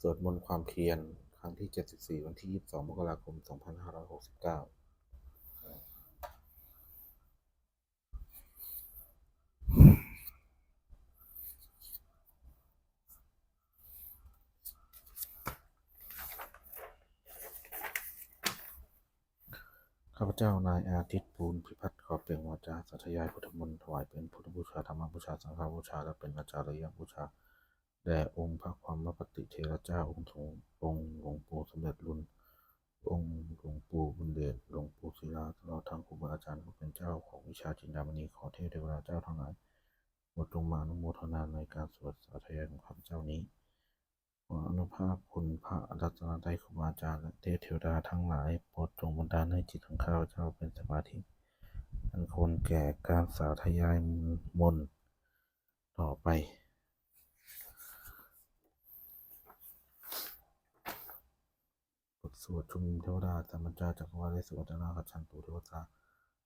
สวดมนต์ความเพียรครั้งที่74วันที่22มกราคม2569ข้าพเจ้านายอาทิตย์ภูลพิพัฒน์ขอเปล่งวาจาสาธยายพุทธมนต์ถวายเป็นพุทธบูชาธรรมบูชาสังฆบูชาและเป็นอาจารยบูชาแด่องค์พระความมปติเทระเจ้าองค์หลวงปู่สมเด็จรุ่นองค์หลวงปู่บุญเดชหลวงปู่ศิลาตลอดทั้งครูบาอาจารย์ผู้เป็นเจ้าของวิชาจินดามณีขอเทพเทวดาเจ้าทั้งหลายโปรดจงมาอนุโมทนาในการสวดสาธยายของข้าพเจ้านี้ขออนุภาพคุณพระรัตนตรัยครูบาอาจารย์และเทพเทวดาทั้งหลายโปรดจงบันดาลให้จิตของข้าพเจ้าเป็นสมาธิอันควรแก่การสาธยายมนต์ต่อไปบทสวดชุมนุมเทวดาธรรมจาจักรวาลสุวัตนาคัจฉันตุเทวตา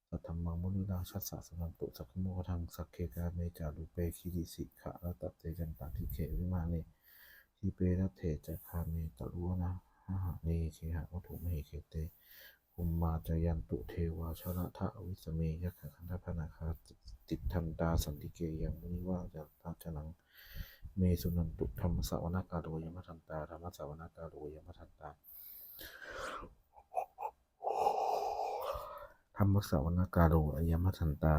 สัทธัมมังมุนิราชัสสะสัมมันตุสักขโมกทังสักเคกาเมจารุเปคิริสิขะรัตเตจันตาทิเขวิมาเนทิเปรัตเถจักขาเมตะลุนะหะเนเคหะวัตถุมเหเคเตภูมิมาจายันตุเทวาชนะทะอวิสเมยัคขะคันธพนาคาติทันตาสันติเกยังมุนิวาจัตตาจนังเมสุนันตุธรรมสวนากาโดยมทันตาธรรมสวนากาโดยมทันตาธรรมสวนากาโดยมทันตา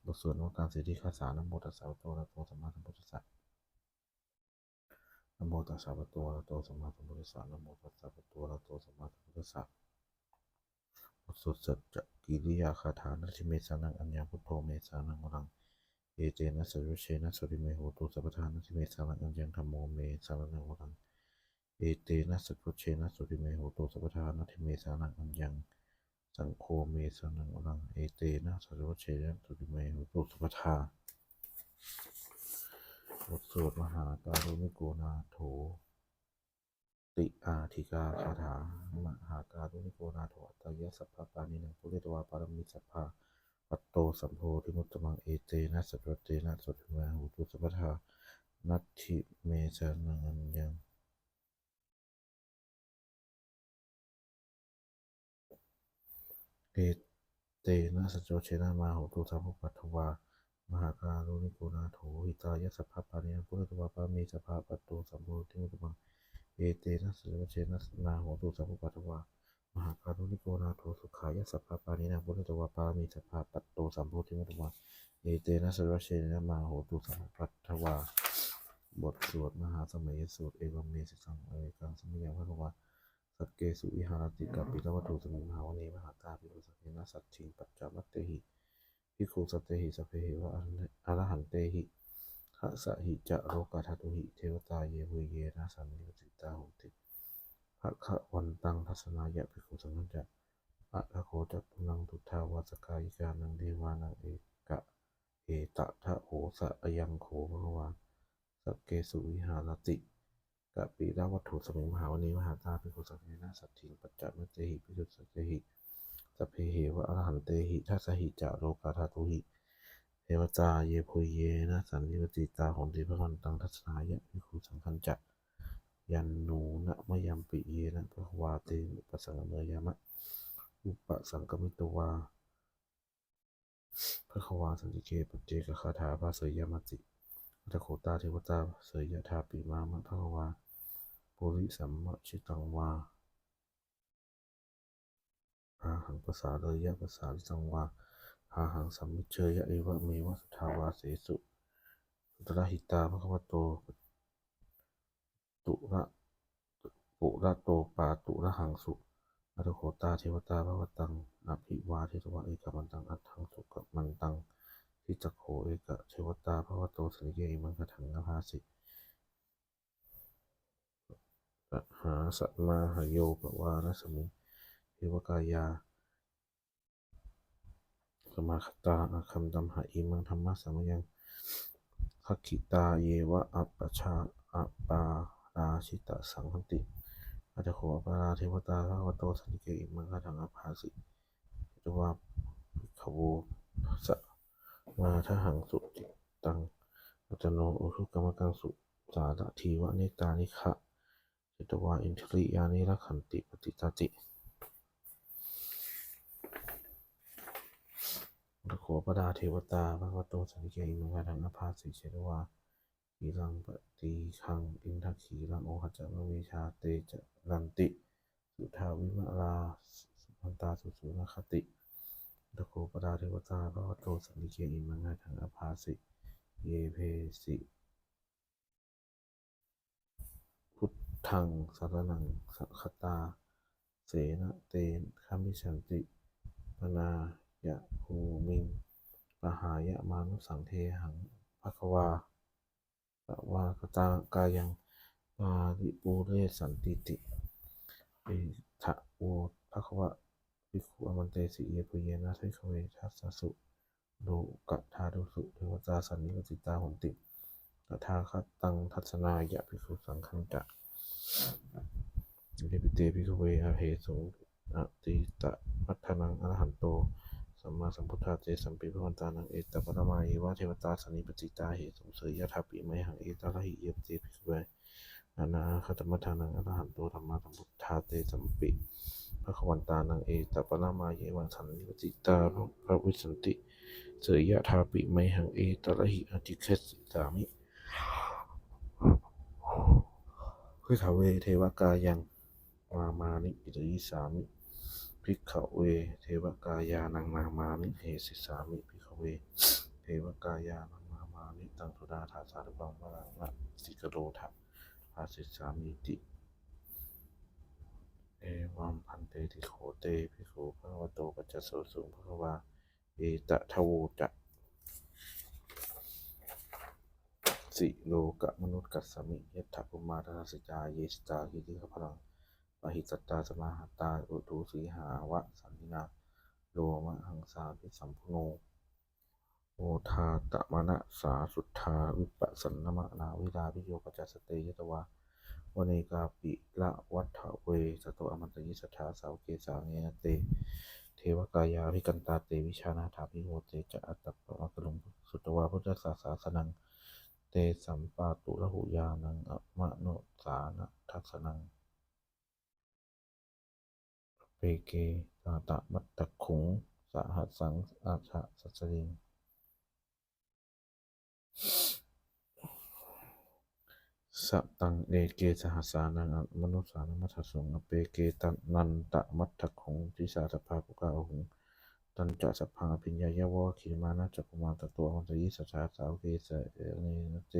บทสวดนการสิทธิคาสานโมตัสสะภะคะวะโตอะระหะโตสัมมาสัมพุทธัสสะนะโมตัสสะภะคะวะโตอะระหะโตสัมมาสัมพุทธัสสะนะโมตัสสะภะคะวะโตอะระหะโตสัมมาสัมพุทธัสสะบทสวดสัจจกิริยาคาถานัตถิเมสานังอัญญาพุทโธเมสานังวรังเอเจนะสัจเชนะสุริเมโหตุสัพพทานัตถิเมสานังอัญญังธัมโมเมสานังวรังเอเตนะสัจเชนะสุริเมโหตุสัพพทานัตถิเมสานังอัญญังสังโฆเมสานังวรังเอเตนะสัจเชนะสุริเมโหตุสัพพทาบทสวดมหาการุณิโกนาโถติอาทิกาคาถามหาการุณิโกนาโถอัตตยสัพพปานินังปุเรตวาปารมิสัพพาปัตโตสัมโพธิมุตตมังเอเตนะสัจเตนะสุริเมโหตุสัพพทานัตถิเมสานังอัญญังเอเตนะสัจเชนะมาโหตุสัพพปัทวามหาการุณิโกนาโถหิตายสัพพปานินังปุเรตวาปารมิสัพพาปัตโตสัมโพธิมุตตมังเอเตนะสัจเชนะมาโหตุสัพพปัทวามหาการุณิโกนาโถสุขายสัพพปานินังปุเรตวาปารมิสัพพาปัตโตสัมโพธิมุตตมังเอเตนะสัจเชนะมาโหตุสัพพปัทวาบทสวดมหาสมัยสูตรเอวัมเมสิสังเอกังสมัยพระวาสักเกสุวิหารติกับปิตวัตถุสมิงมหาวณีมหาตาปิโรสักเกนะสัจฉิงปัจจามัตเตหิภิกขุสัตเตหิสัพเพหิวะอรหันเตหิขะสะหิจะโลกาทัตุหิเทวตาเยวุเยนะสันนิวติตาโหติภะคะวันตังทัศนายะภิกขุสังฆัญจะอะทะโคจัตุนังทุทาวาสกายิกานังเดวานังเอกะเอตะทะโหสะยังโขภควาสักเกสุวิหารติกะปิราวัตถุสมิงมหาวณีมหาตาภิกขุสังฆนาสัตถิงปัจจามัตเตหิภิกขุสัตเตหิสัพเพเหวะอรหันเตหิทัสหิจะโลกาธาตุหิเทวตาเยพุยเยนะสันนิวติตาหนติพระวันตังทัศนายะภิกขุสังฆัญจะยันนูนะมะยัมปิเยนะภควาเตอุปสังเมยามะอุปสังกมิตวาภควาสันติเกปเจกคาถาภาเสยยามติอัตโขตาเทวตาเสยยะธาปิมามะภควาปุริสัมมชิตังวาอาหังภาษาเลยยะภาษาลิตังวาอาหังสัมมิเชยะเอวะเมวะสุทาวาเสสุสุตระหิตาภควโตตุระปุระโตปาตุระหังสุอัตโขตาเทวตาภวตังอภิวาเทวะเอกมันตังอัตถังสุกมันตังทิจักโขเอกเทวตาภวโตสัญเยอิมังคถังนภาสิหาสัมมาหโยปวารสมิเทวกายาสมาคตาอาคัมดัมหะอิมังธรรมะสัมยังคัคขิตาเยวะอัปปชาอัปปาราชิตสังฆติอาจจะขอปาราเทวตาภวโตสัญเกอิมังคถังอภาสิตวาขโวสะมาทหังสุติตังอัจโนอุทุกรรมกังสุ สาระทีวะเนตานิคะจิตวาอินทริยานิรักขันติปฏิตาติตะโขปดาเทวตาพระวโตสันติเกอิมังกาทังอภาสิเชตวาขีรังปฏิคังอินทขีรังโอหจักวิชาเตจะรันติสุทาวิมลาสุพันตาสุสุนคติตะโขปดาเทวตาพระวโตสันติเกอิมังกาทังอภาสิเยเพสิพุทธังสารนังสัคตาเสนะเตนขมิฉันติปนายะภูมิงปหายะมานุสังเทหังภควาปะวากตากายังปาริปูเรสันติติเอทะโวภควะภิกขุอมันเตสิเยปุเยนะทิขเวทัสสสุโลกธาตุสุเทวตาสันนิปติตาหนติตถาคตังทัศนายะภิกขุสังฆันจะเดปิเตภิกขเวอเหสุอติตะมัทธนังอรหันโตสัมมาสัมพุทธาเตสัมปิภวันตานังเอตปรมาเยวะเทวตาสันนิปติตาเหตุเสยยะถาปิไมหังเอตระหิเยปเตภิกขเวนานาคตมัทธานังอรหันโตธรรมาสัมพุทธาเตสัมปิภควันตานังเอตปรมาเยวะสันนิปติตาภวิสันติเสยยะถาปิไมหังเอตระหิอติเคสิสามิภิกขเวเทวกายังมามานิปิตยิสามิภิกขเวเทวกายานังนามานิเหสิสามิภิกขเวเทวกายานังนามานิตังทุดาถาสาธุปังวรังนะสิกโรทะภาสิสามิติเอวัมพันเตติโขเตภิกขุภควโตปัจจโสสุภควาเอตทโวจะสิโลกะมนุษย์กัสสมิยัตถปุมาทัสสิจาเยสตาหิติขพลังปหิสัตตาสมาหตาอุตุสีหาวะสันตินาโลมะหังสาพิสัมพุโนโอทาตมณะสาสุทธาวิปัสสนมะนาวิลาพิโยปจัสสเตยตวาวเนกาปิละวัฏเวสโตอมันตยิสัทธาสาวเกสาเนเตเทวกายาภิกันตาเตวิชานาถาภิโหเตจะอัตตปะมะกลุงสุตวาพุทธศาสนังเตสัมปาตุระหุยานังอมะโนสานะทัสสนังเปเกตาตะมัตตะขุงสหัสสังอาชะสัสริงสัตังเอเกสหัสสานังมนุสานัมัทสุงอเปเกตันนันตะมัตตะขุงทิสาสภาปุกาหุงตันจะสัพพังอภิญญายะวะขีมานะจักกุมารตตัวมันตยิสัจฉาสาวเกสเนนเต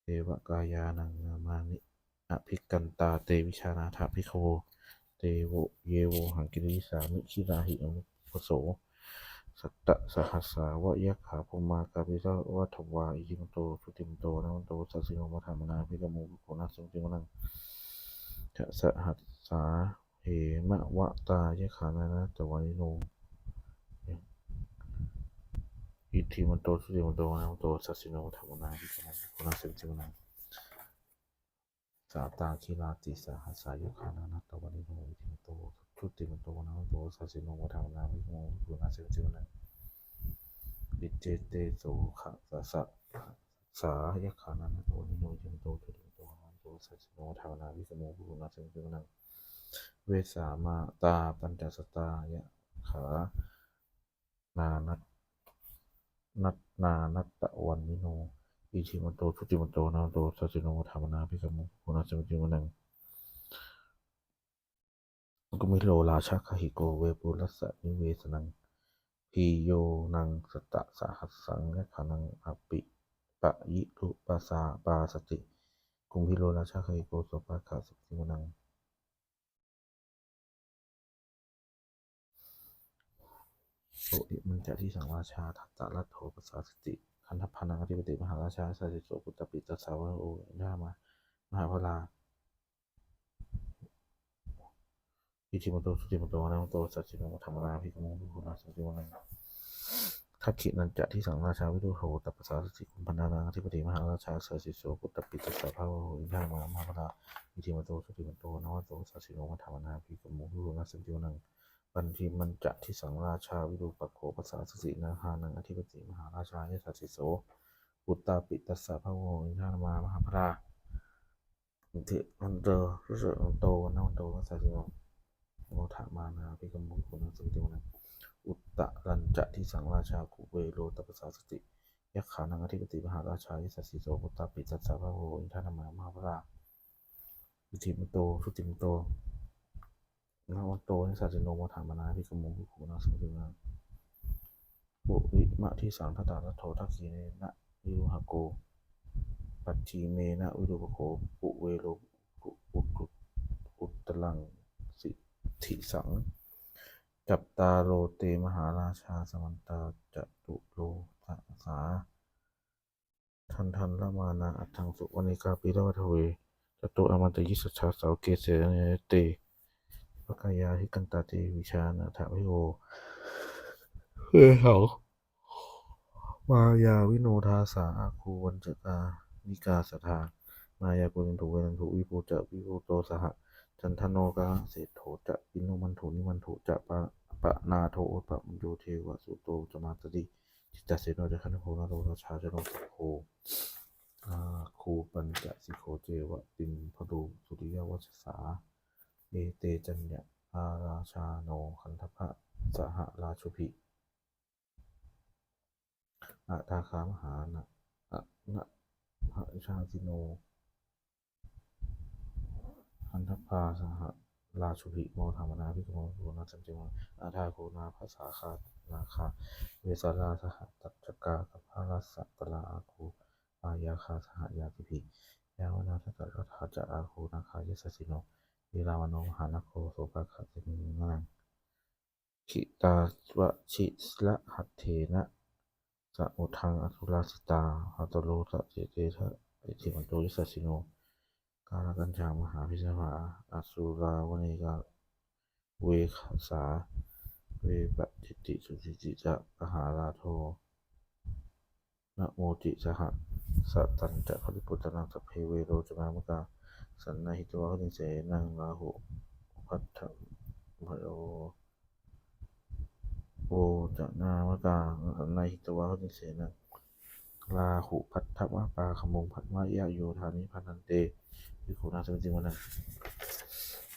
เทวกายานังนามานิอภิกันตาเตวิชานาถาภิกขโวเตโวเยโวหังกิริสามิชิราหิอมุปโสสัตตะสหัสสาวะยะขาภมากาภิระวัฏวาอิจิมโตสุติมโตนะมันโตสัสสิโนมัทามนาภิกขโมภิกขุนัสสุติมนังจะสหัสสาเหมะวะตายะขานานะตวานิโนอิทิมันโตสุติมันโตนะมันโตสัสสิโนมัทามนาภิกขโมภิกขุนัสสุติมนังสาตาคิราติสหัสสายะขานานะตวานิโนอิทิมันโตสุติมันโตนะมันโตสัสสิโนมัทามนาภิกขโมภิกขุนัสสุติมนังปิเจเตโสขะสะสะสายะขานันโตนิโนจันโตทุติโตหันโตสัจโนทาวนาวิสโมภุนาสังเกนังเวสามาตาปัญจสตายะขานานัตตะวันนิโนอิชิมันโตทุติมันโตนาโตสัจโนทาวนาวิสโมภุนาสังเกนังกุมิโลราชาคหิโกเวปุรัสสะนิเวสนังพีโยนังสตะสหัสสังและขานังอปิปะยิทุปาสาปาสติกุมพิโลราชาคหิโกสปะขาสุติมนังโสติมันจะที่สังราชาทัตตะรัตโถปสาสติคันธพานังอธิปติมหาราชาสัสิโสปุตตปิตสาวะโอนามา มหาพลาอิจิมโตสุติมโตนะโตสัจจิโนธรรมนาภิกขโมภิกขุนาสันติวนังทักขินันจะที่สังราชาวิดุโหตัปปสาสติคุมพันธานาธิปติมหาราชาเสสิโสปุตตปิตสะภะโหอินทามามหาพลาอิจิมโตสุติมโตนะโตสัจจิโนธรรมนาภิกขโมภิกขุนาสันติวนังปัญจิมันจะที่สังราชาวิดุปโขปสาสตินาหานังอธิปติมหาราชายสัสสิโส อุตตาปิตัสสะภะโวอินทานามามหาพราอิทิมันเตอรู้สึกโตนะมันโตก็ใส่สิโนโอทามานาพิกมุขคุณสุติวันอุตตะรันจะที่สังราชากุเวโรตปัสสาสติยักขานังอธิปติมหาราชายิสัสสิโสอุตตาปิตัสสะภะโวอินทานามามหาพราอิทิมันโตสุติมันโตนะมันโตนิสัสสิโนโมทามานาพิกมุขคุณสุติวันปุริมะที่สังทัตตาโททักขีเนนะวิรุหโกปัจจีเมนะวิรุปโคปุเวโรปุอุตตลังสิทิสังจัปตาโรเตมหาราชาสมันตาจตุโลทัสสาทันละมานาอัตถังสุวรรณิกาปิรวัฏเวจตุอมันตยิสชาสาวเกเสเนเตปกายาหิกันตาเตวิชานาถวิโอเฮเขามายาวิโนทาสาอาคูวันจกานิกาสถามายากุลินทุเวนันทุวิภูจะวิภูโตสหจันทโนกาเศรษโถจะปิโนมันถุนิมันถุจะปะนาโทปะมโยเทวสุโตจะมาตติจิตตเสโนจะขันโภนาโรราชาจะโนสุโคคูปัญจสิโคเจวะติมพดูสุริยวัชสาเอเตจัญญาอาราชาโนคันทพะสหราชุพิอาตาคามหานะนะพระชาติโนคันทพาสหราชุพิโมธรรมนาภิกโมโรนาจันติมาอาทาโคนาภาษาคานาคาเวสาราสหตัจจกากับพระรัสสตลาอาคูปายาคาสหยาติภิยาวนาทัตตะทาจะอาคูนาคายสสิโนวิรามโนมหานโคโสภคติมินังขิตาวชิละหัตเถนะสะอุทังอสุราสิตาหัตโลสะเจเตทะอิทิมันโตยิสสิโนกาลกัญชามหาพิสภาอสุราวณีกาเวขสาเวปจิติสุจิจิจะมหาราโทนะโมติสหสัตตัญจะปริปุตตนังสัพเพเวโรจมามกาสันนหิตวะนิเสนังลาหุพัทธะพโยโอจะนามกาสันนหิตวะนิเสนังลาหุพัทธะวะปาขมงพัทมะยะโยธานิพันันเตวิโคนาสมิติวนะ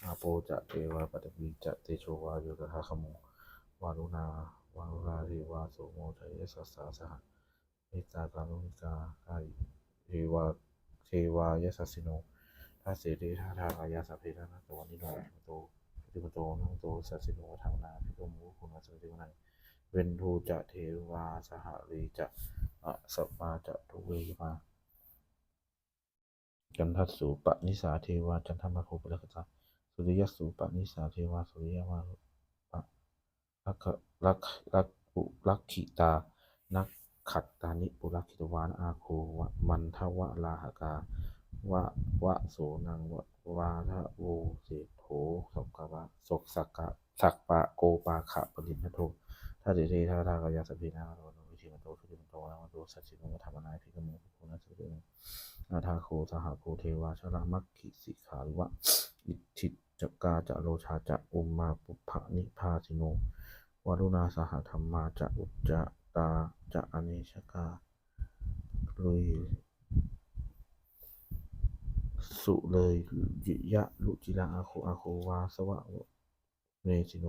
อาโปจะเทวาปตปิจะเตโชวาโยตถาขโมวารุณาวารุราเทวาโสโมทัยสัสสาสหเมตตาการุณิกากายเทวายสัสสิโนทัสเสเดทาทากายาสัพเพทานาตวันนิโนโตปฏิปโตนังโตสัสสิโนธรรมนาภิกขมุคุณาสมิติวนังเวนทูจะเทวาสหรีจะสัปมาจะทุเวมาจันทัสสุปนิสาเทวาจันทมาโคปะละกตาสุริยสุปนิสาเทวาสุริยมาปะลักลักลักปุลักขิตานักขัดตานิปุลักขิตวานอาโควะมันทวะลาหกาวะโสนังวาทะโวเจโถสักกะวะสกสักกะสักปะโกปาขะปรินทโทถ้าเดเทถ้าทากายาสพินาโรโนวิธิมันโตสุติมันโตนะมันโตสัจจิโนธรรมนายพิกโมภุนะสุติโนอาทาโคสหโคเทวาชรามัคคิสิขาริวะอิทธิจกาจะโลชาจะอุมมาปุพะนิพาสิโนวารุณาสหธรรมาจะอุจจตาจะอเนชกาลุยสุเลยยะลุจิลาอาโควาสวะเนสิโน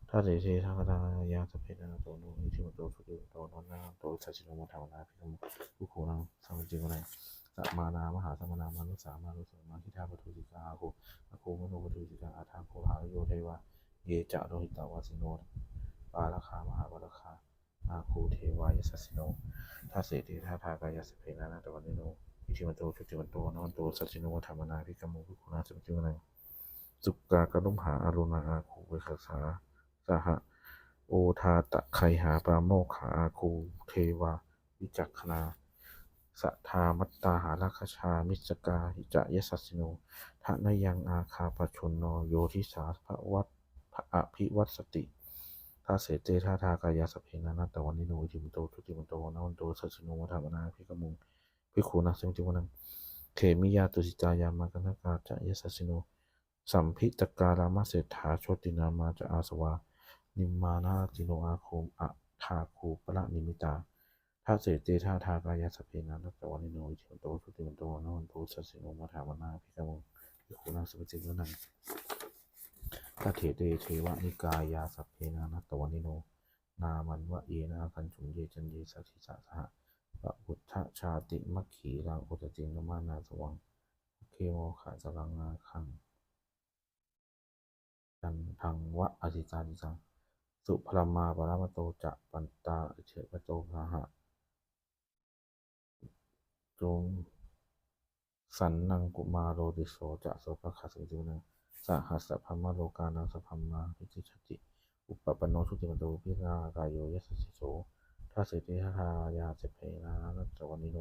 ถ้าเดเทถ้าคาทายาสเพนาโตโนอิทิมโตสุติโตนนาโตสัจจิโนมธรรมนาภิกขมุโคนังสัมจิวนัยสัมมานามหาสัมมานามานุสามานุสมาทิฏฐาปทุสิกาอาโคมโนปทุสิกาอาทาโคหาโยเทวะเยจะโรหิตาวาสิโนปาลคามหาปาลคาอาคูเทวายสัสสิโนถ้าเสติถ้าทากายาสเพนานาตวันนิโนอิทิมันโตชุติมันโตนวันโตสัจจิโนธรรมนาภิกขมุโคนังสัมจิวนัยสุกากรุมหาอรุณาอาคูเวคสาสหโอทาตะไคหาปราโมขาอาคูเทวาวิจักขณาสัทธามัตตาหาราคชามิสกาหิจะยสัสสิโนทะนยังอาคาปชุนโนโยทิสาภวัตภอภิวัตสติถ้าเสเตท่าทากายาสเพนานาตวันนิโนอิทิมโตทุติมโตนะวันโตสัจจิโนวัฏนาภิกขมุงภิกขุนะสมิติวนังเขมิยาตุสิตายามากนากาจะยสัสสิโนสัมพิตการามเศรษฐาโชตินามาจะอาสวานิมมานาติโนอาโคมอะทาคูปะละนิมิตา ถ้าเสเตท่าทากายาสพเพนะนัตตวันนิโนอิทิมันโตทุติมันโตนะวันโตสัสสิโนมาถามนาพิกามงพิคุนังสุปจิกนังถ้าเถเตเทวะนิกายาสัพเพนะนัตตวันนิโนนามันวะเยนะคันฉุงเยจันเยสัชิสะสหะปะพุทธชาติมัคขีรังอุตติงนมานาสวังเคโมขะสรังนาคังจันทังวะอจิตานิจังสุพรมาปรามโตจะปันตาเฉปโตสหะจงสันนังกุมารโรติโสจะโสภคัสสิวนังสหัสสะพัมมะโลกานังสพัมมาพิจิชติอุปปนโนทุติมันโตพิรากายโยยัสสิโสทัสสิติทายาเจเพนานัจวันิโน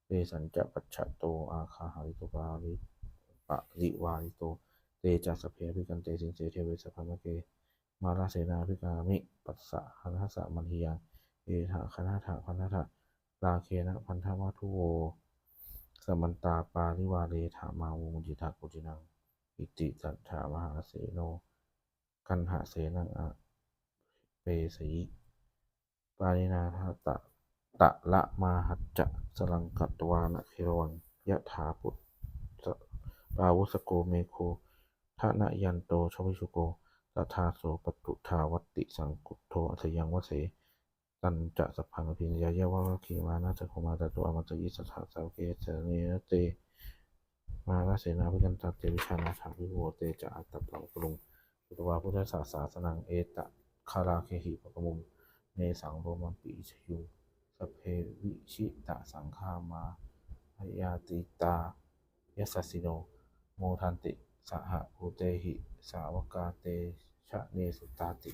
เตสัญจะปัจฉะโตอาคาหาริโตปาริปะริวาริโตเตจัสเพภิกันเตสินเจเทเวสพัมมะเกมาลาเสนาภิกามิปัสสะหันทัสสะมันหิยังเอถะคณะถะพันธะลาเคนะพันธวัตุโวสมันตาปาริวาเรถามาวุจิตากุจินังอิติจัตถามหาเสโนกันหะเสนังอะเปสีปารินาทาตะละมาหัจจะสลังกัตวานะเครวังยะถาปุตปาวุสโกเมโคทะนะยันโตชวิชุโกตถาโสปตุทาวัตติสังกุโทอัสยังวเสตันจะสัพพังอภิญญายะวะขีมานาจะโคมาตะตัวอมัตยิสัทธาสาวเกเสเนเตมาลาเสนาภิกันตเตวิชานาถาวิโวเตจะอัตตปังกรุงปุตวาพุทธศาสาสนังเอตะคาราเคหิปะกมุมเนสังโรมัมปิชยุสเพวิชิตะสังฆามาพยาติตายัสสสิโนโมทันติสหภูเตหิสาวกาเตชะเนสุตาติ